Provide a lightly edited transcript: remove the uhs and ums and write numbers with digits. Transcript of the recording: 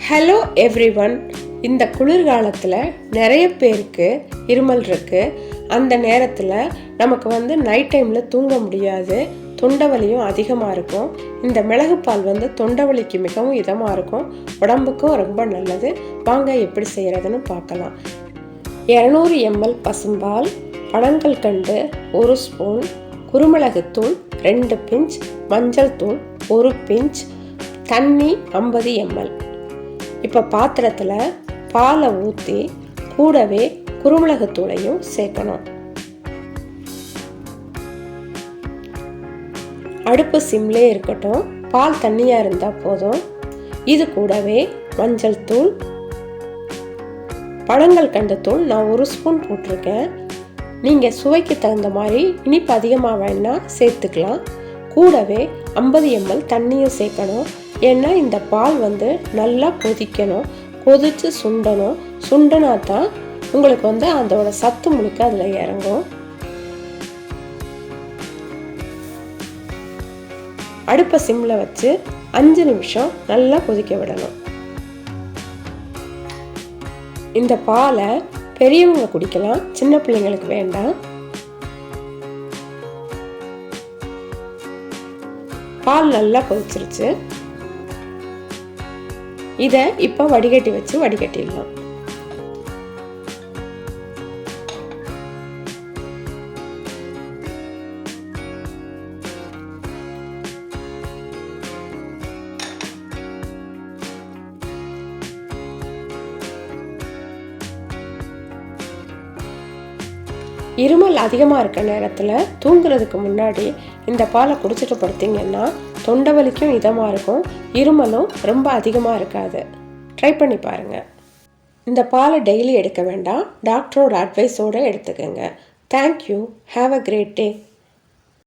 Hello everyone. இந்த குளிர்காலத்தில் நிறைய பேருக்கு இருமல் இருக்குது. அந்த நேரத்தில் நமக்கு நைட் டைமில் தூங்க முடியாது, தொண்டை வலியும் அதிகமாக இருக்கும். இந்த மிளகுப்பால் தொண்டை வலிக்கு மிகவும் இதமாக இருக்கும், உடம்புக்கும் ரொம்ப நல்லது. வாங்க எப்படி செய்கிறதுன்னு பார்க்கலாம். 200 ml பசும்பால், பனங்கல்கண்டு 1 ஸ்பூன், குருமிளகுத்தூள் 2 பிஞ்ச், மஞ்சள் தூள் 1 பிஞ்ச், தண்ணி 50 ml. இப்போ பாத்திரத்தில் பாலை ஊற்றி கூடவே குருமிளகுத்தூளையும் சேர்க்கணும். அடுப்பு சிம்லே இருக்கட்டும், பால் தண்ணியாக இருந்தால் போதும். இது கூடவே மஞ்சள் தூள், பனங்கல்கண்டு தூள் நான் 1 ஸ்பூன் போட்டிருக்கேன். நீங்கள் சுவைக்கு தகுந்த மாதிரி இனிப்பு அதிகமாக வேணா சேர்த்துக்கலாம். கூடவே 50 ml தண்ணியும் சேர்க்கணும். ஏன்னா இந்த பால் நல்லா கொதிக்கணும், கொதித்து சுண்டணும். சுண்டனா தான் உங்களுக்கு அதோட சத்து முழுக்க அதில் இறங்கும். அடுப்பை சிம்மில் வச்சு 5 நிமிஷம் நல்லா கொதிக்க விடணும். இந்த பாலை பெரியவங்க குடிக்கலாம், சின்ன பிள்ளைங்களுக்கு வேண்டாம். பால் நல்லா கொதிச்சிருச்சு. இதை இப்போ வடிகட்டி வச்சு வடிகட்டிடலாம். இருமல் அதிகமாக இருக்க நேரத்தில் தூங்குறதுக்கு முன்னாடி இந்த பாலை குடிச்சிட்டு படுத்திங்கன்னா தொண்டை வலிக்கும் இதமாக இருக்கும், இருமலும் ரொம்ப அதிகமாக இருக்காது. ட்ரை பண்ணி பாருங்கள். இந்த பாலை டெய்லி எடுக்க வேண்டாம், டாக்டரோட அட்வைஸோடு எடுத்துக்கோங்க. Thank you. Have a great day.